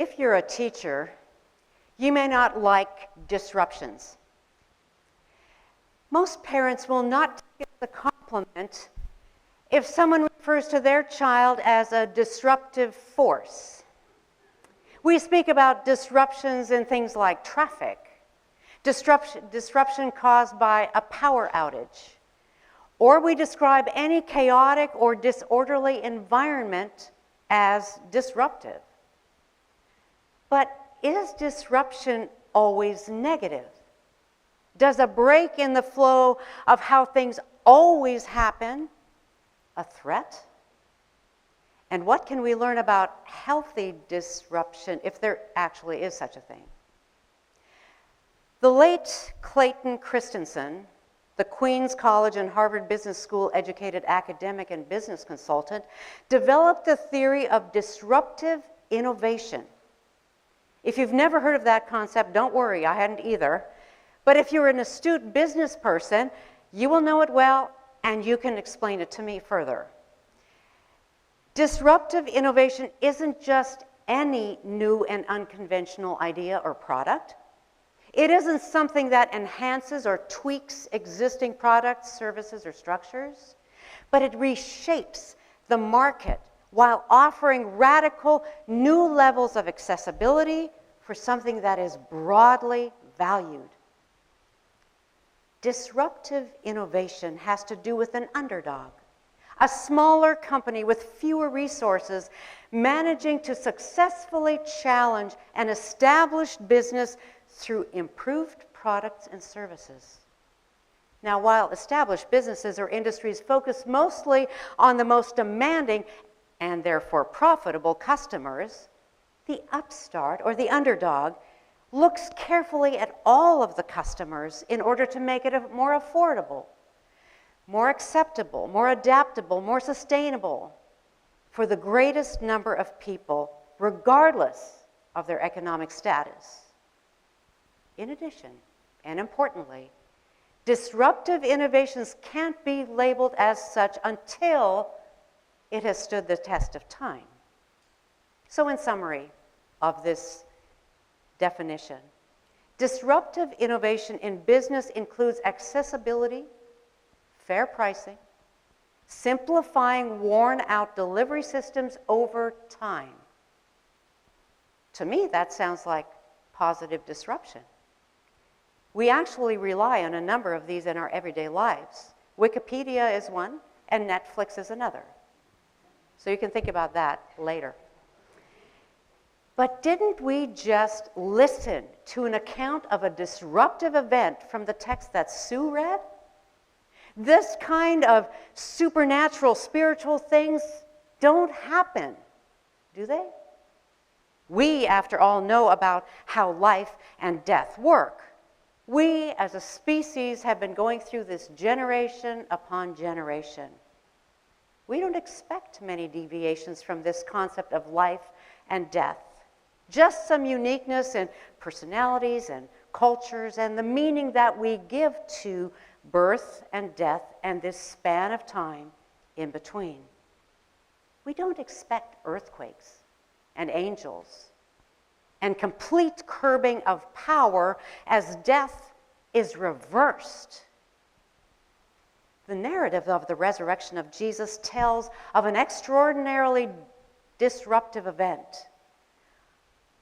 If you're a teacher, you may not like disruptions. Most parents will not take it as a compliment if someone refers to their child as a disruptive force. We speak about disruptions in things like traffic, disruption caused by a power outage, or we describe any chaotic or disorderly environment as disruptive. But is disruption always negative? Does a break in the flow of how things always happen a threat? And what can we learn about healthy disruption, if there actually is such a thing? The late Clayton Christensen, the Queens College and Harvard Business School educated academic and business consultant, developed the theory of disruptive innovation. If you've never heard of that concept, don't worry, I hadn't either. But if you're an astute business person, you will know it well, and you can explain it to me further. Disruptive innovation isn't just any new and unconventional idea or product. It isn't something that enhances or tweaks existing products, services, or structures, but it reshapes the market while offering radical new levels of accessibility for something that is broadly valued. Disruptive innovation has to do with an underdog, a smaller company with fewer resources managing to successfully challenge an established business through improved products and services. Now, while established businesses or industries focus mostly on the most demanding and therefore profitable customers, the upstart or the underdog looks carefully at all of the customers in order to make it more affordable, more acceptable, more adaptable, more sustainable for the greatest number of people, regardless of their economic status. In addition, and importantly, disruptive innovations can't be labeled as such until it has stood the test of time. So in summary of this definition, disruptive innovation in business includes accessibility, fair pricing, simplifying worn-out delivery systems over time. To me, that sounds like positive disruption. We actually rely on a number of these in our everyday lives. Wikipedia is one, and Netflix is another. So you can think about that later. But didn't we just listen to an account of a disruptive event from the text that Sue read? This kind of supernatural, spiritual things don't happen, do they? We, after all, know about how life and death work. We, as a species, have been going through this generation upon generation. We don't expect many deviations from this concept of life and death. Just some uniqueness in personalities and cultures and the meaning that we give to birth and death and this span of time in between. We don't expect earthquakes and angels and complete curbing of power as death is reversed. The narrative of the resurrection of Jesus tells of an extraordinarily disruptive event.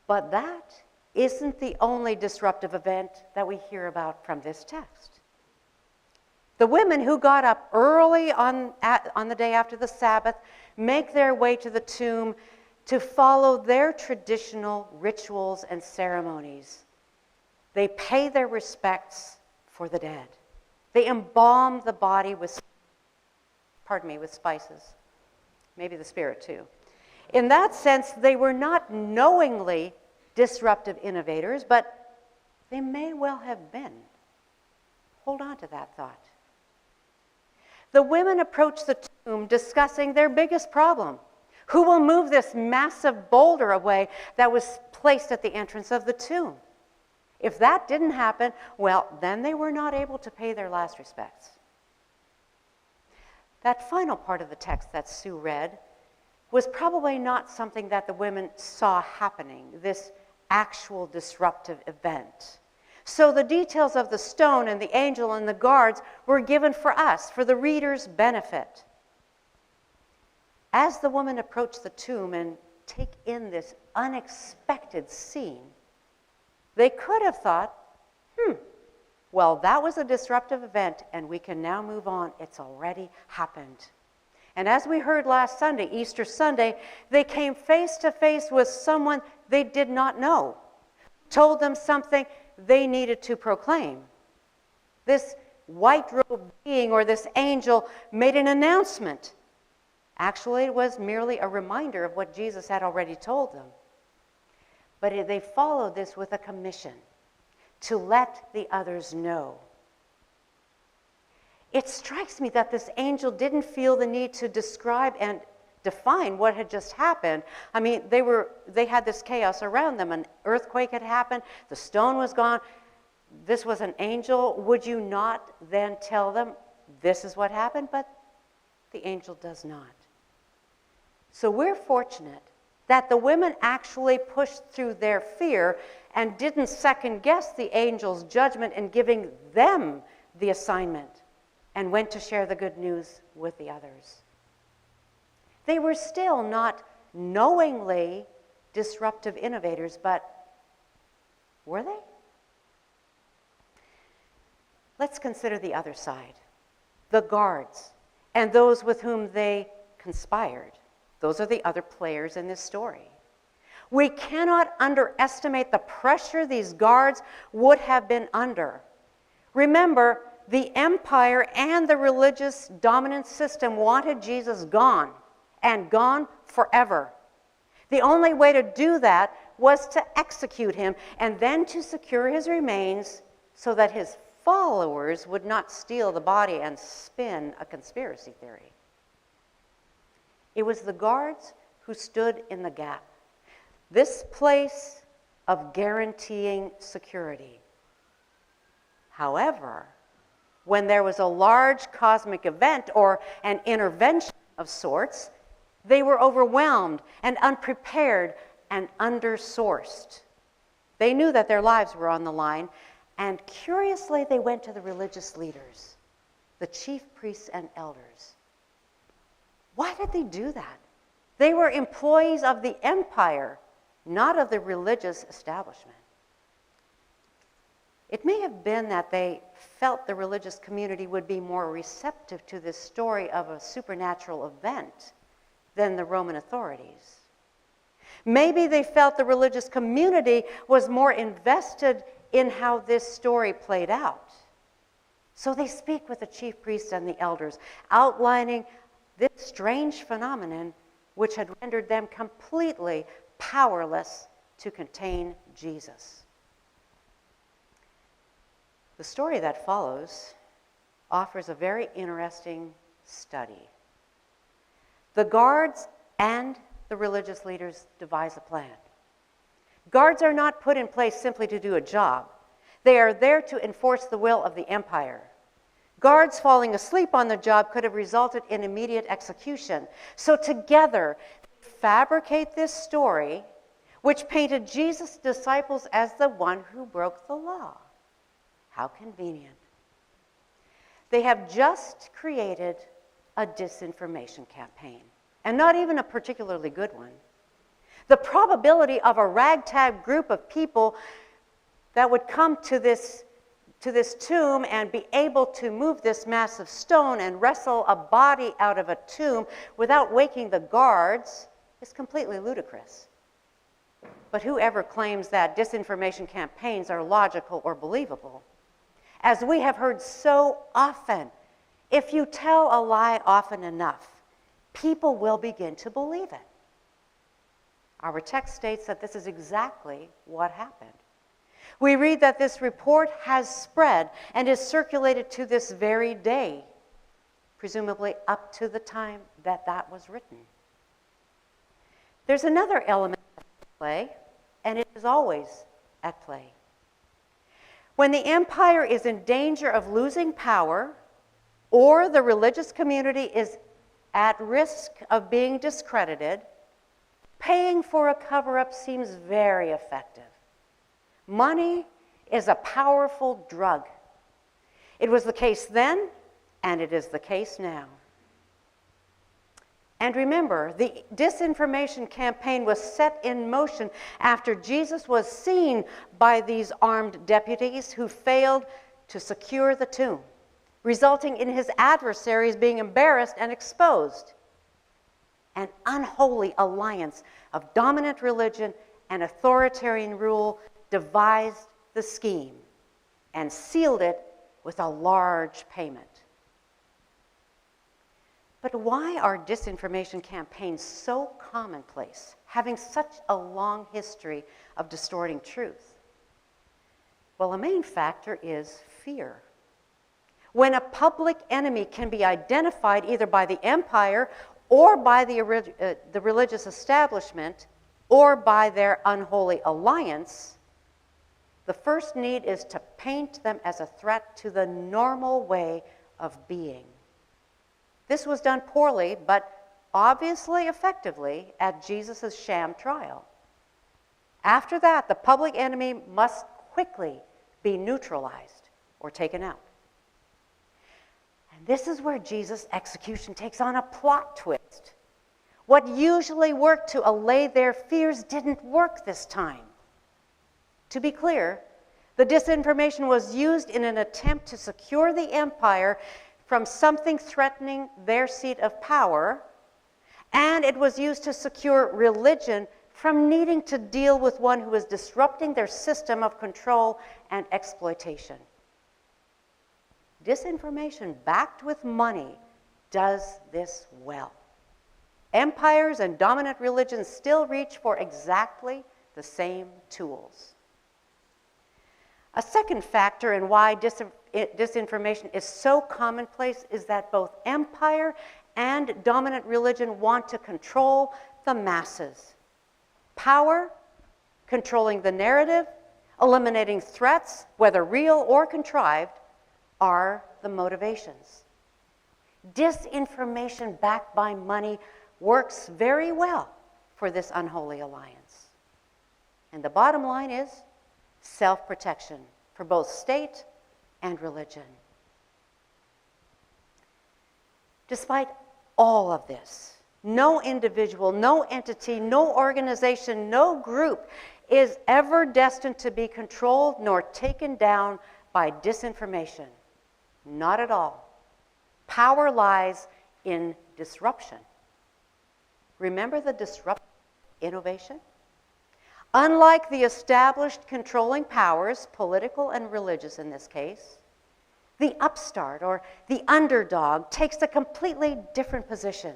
But that isn't the only disruptive event that we hear about from this text. The women who got up early on the day after the Sabbath make their way to the tomb to follow their traditional rituals and ceremonies. They pay their respects for the dead. They embalm the body with spices. Maybe the spirit too. In that sense, they were not knowingly disruptive innovators, but they may well have been. Hold on to that thought. The women approach the tomb discussing their biggest problem. Who will move this massive boulder away that was placed at the entrance of the tomb? If that didn't happen, well, then they were not able to pay their last respects. That final part of the text that Sue read was probably not something that the women saw happening, this actual disruptive event. So the details of the stone and the angel and the guards were given for us, for the reader's benefit. As the woman approached the tomb and take in this unexpected scene, they could have thought, well, that was a disruptive event and we can now move on. It's already happened. And as we heard last Sunday, Easter Sunday, they came face to face with someone they did not know, told them something they needed to proclaim. This white-robed being or this angel made an announcement. Actually, it was merely a reminder of what Jesus had already told them. But they followed this with a commission to let the others know. It strikes me that this angel didn't feel the need to describe and define what had just happened. I mean, they had this chaos around them. An earthquake had happened. The stone was gone. This was an angel. Would you not then tell them this is what happened? But the angel does not. So we're fortunate that the women actually pushed through their fear and didn't second guess the angel's judgment in giving them the assignment and went to share the good news with the others. They were still not knowingly disruptive innovators, but were they? Let's consider the other side, the guards and those with whom they conspired. Those are the other players in this story. We cannot underestimate the pressure these guards would have been under. Remember, the empire and the religious dominant system wanted Jesus gone, and gone forever. The only way to do that was to execute him and then to secure his remains so that his followers would not steal the body and spin a conspiracy theory. It was the guards who stood in the gap, this place of guaranteeing security. However, when there was a large cosmic event or an intervention of sorts, they were overwhelmed and unprepared and undersourced. They knew that their lives were on the line, and curiously they went to the religious leaders, the chief priests and elders. Why did they do that? They were employees of the empire, not of the religious establishment. It may have been that they felt the religious community would be more receptive to this story of a supernatural event than the Roman authorities. Maybe they felt the religious community was more invested in how this story played out. So they speak with the chief priests and the elders, outlining this strange phenomenon which had rendered them completely powerless to contain Jesus. The story that follows offers a very interesting study. The guards and the religious leaders devise a plan. Guards are not put in place simply to do a job. They are there to enforce the will of the empire. Guards falling asleep on the job could have resulted in immediate execution. So together, they fabricate this story which painted Jesus' disciples as the one who broke the law. How convenient. They have just created a disinformation campaign, and not even a particularly good one. The probability of a ragtag group of people that would come to this tomb and be able to move this massive stone and wrestle a body out of a tomb without waking the guards is completely ludicrous. But whoever claims that disinformation campaigns are logical or believable? As we have heard so often, if you tell a lie often enough, people will begin to believe it. Our text states that this is exactly what happened. We read that this report has spread and is circulated to this very day, presumably up to the time that that was written. There's another element at play, and it is always at play. When the empire is in danger of losing power, or the religious community is at risk of being discredited, paying for a cover-up seems very effective. Money is a powerful drug. It was the case then, and it is the case now. And remember, the disinformation campaign was set in motion after Jesus was seen by these armed deputies who failed to secure the tomb, resulting in his adversaries being embarrassed and exposed. An unholy alliance of dominant religion and authoritarian rule devised the scheme and sealed it with a large payment. But why are disinformation campaigns so commonplace, having such a long history of distorting truth? Well, a main factor is fear. When a public enemy can be identified either by the empire or by the religious establishment or by their unholy alliance, the first need is to paint them as a threat to the normal way of being. This was done poorly, but obviously effectively at Jesus' sham trial. After that, the public enemy must quickly be neutralized or taken out. And this is where Jesus' execution takes on a plot twist. What usually worked to allay their fears didn't work this time. To be clear, the disinformation was used in an attempt to secure the empire from something threatening their seat of power, and it was used to secure religion from needing to deal with one who was disrupting their system of control and exploitation. Disinformation backed with money does this well. Empires and dominant religions still reach for exactly the same tools. A second factor in why disinformation is so commonplace is that both empire and dominant religion want to control the masses. Power, controlling the narrative, eliminating threats, whether real or contrived, are the motivations. Disinformation backed by money works very well for this unholy alliance. And the bottom line is self-protection for both state and religion. Despite all of this, no individual, no entity, no organization, no group is ever destined to be controlled nor taken down by disinformation. Not at all. Power lies in disruption. Remember the disruptive innovation? Unlike the established controlling powers, political and religious in this case, the upstart or the underdog takes a completely different position,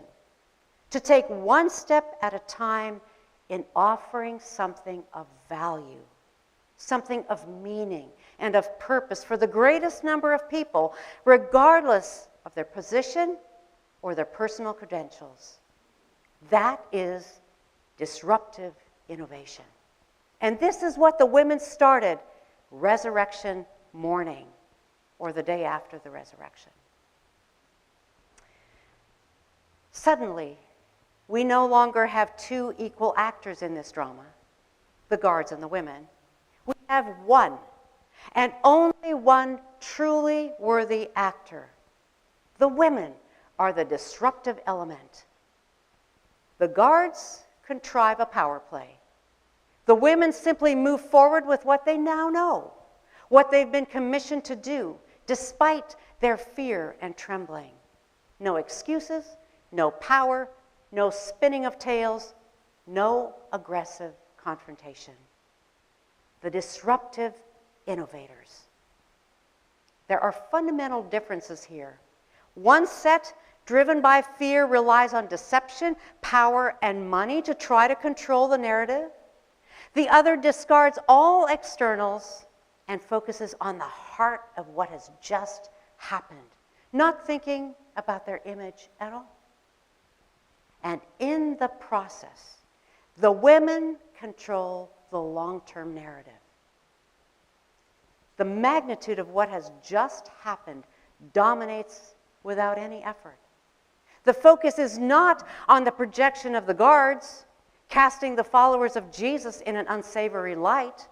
to take one step at a time in offering something of value, something of meaning and of purpose for the greatest number of people, regardless of their position or their personal credentials. That is disruptive innovation. And this is what the women started resurrection morning, or the day after the resurrection. Suddenly, we no longer have two equal actors in this drama, the guards and the women. We have one, and only one truly worthy actor. The women are the disruptive element. The guards contrive a power play. The women simply move forward with what they now know, what they've been commissioned to do, despite their fear and trembling. No excuses, no power, no spinning of tales, no aggressive confrontation. The disruptive innovators. There are fundamental differences here. One set, driven by fear, relies on deception, power, and money to try to control the narrative. The other discards all externals and focuses on the heart of what has just happened, not thinking about their image at all. And in the process, the women control the long-term narrative. The magnitude of what has just happened dominates without any effort. The focus is not on the projection of the guards, casting the followers of Jesus in an unsavory light.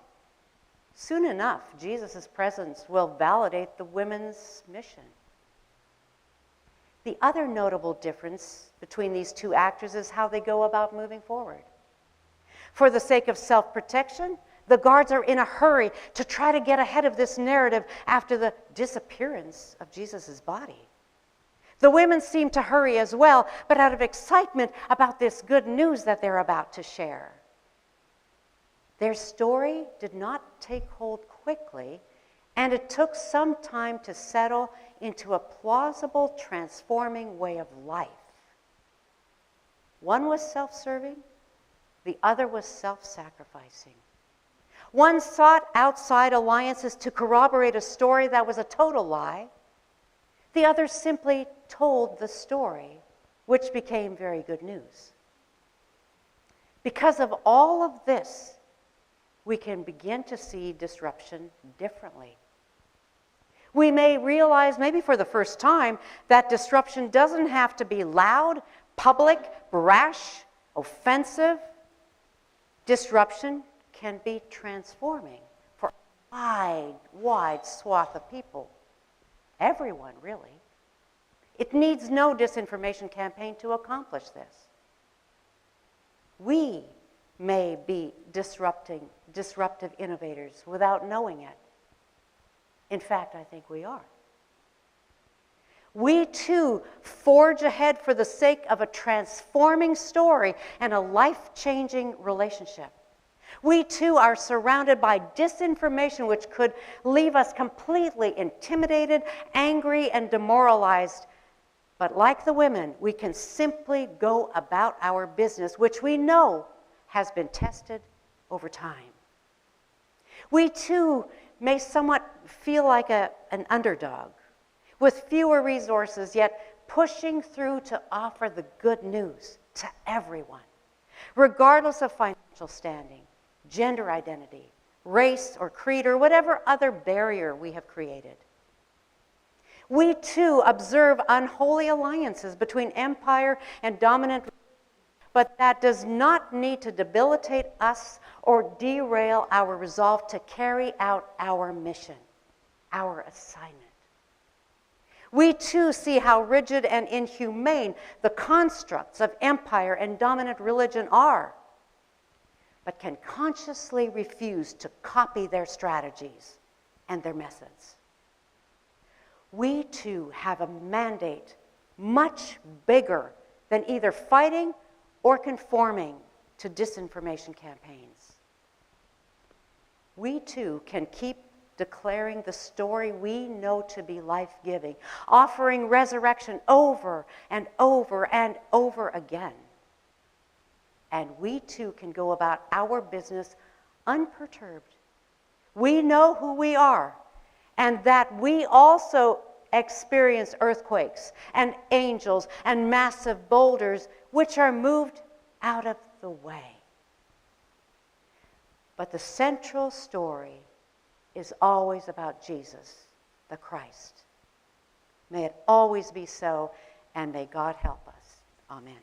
Soon enough, Jesus' presence will validate the women's mission. The other notable difference between these two actors is how they go about moving forward. For the sake of self-protection, the guards are in a hurry to try to get ahead of this narrative after the disappearance of Jesus' body. The women seem to hurry as well, but out of excitement about this good news that they're about to share. Their story did not take hold quickly, and it took some time to settle into a plausible, transforming way of life. One was self-serving, the other was self-sacrificing. One sought outside alliances to corroborate a story that was a total lie. The other simply told the story, which became very good news. Because of all of this, we can begin to see disruption differently. We may realize, maybe for the first time, that disruption doesn't have to be loud, public, brash, offensive. Disruption can be transforming for a wide swath of people. Everyone, really. It needs no disinformation campaign to accomplish this. We may be disruptive innovators without knowing it. In fact, I think we are. We too forge ahead for the sake of a transforming story and a life-changing relationship. We too are surrounded by disinformation which could leave us completely intimidated, angry, and demoralized. But like the women, we can simply go about our business, which we know has been tested over time. We too may somewhat feel like an underdog, with fewer resources, yet pushing through to offer the good news to everyone, regardless of financial standing, gender identity, race or creed, or whatever other barrier we have created. We too observe unholy alliances between empire and dominant, but that does not need to debilitate us or derail our resolve to carry out our mission, our assignment. We too see how rigid and inhumane the constructs of empire and dominant religion are, but can consciously refuse to copy their strategies and their methods. We too have a mandate much bigger than either fighting or conforming to disinformation campaigns. We too can keep declaring the story we know to be life-giving, offering resurrection over and over and over again. And we too can go about our business unperturbed. We know who we are, and that we also experience earthquakes and angels and massive boulders which are moved out of the way. But the central story is always about Jesus, the Christ. May it always be so, and may God help us. Amen.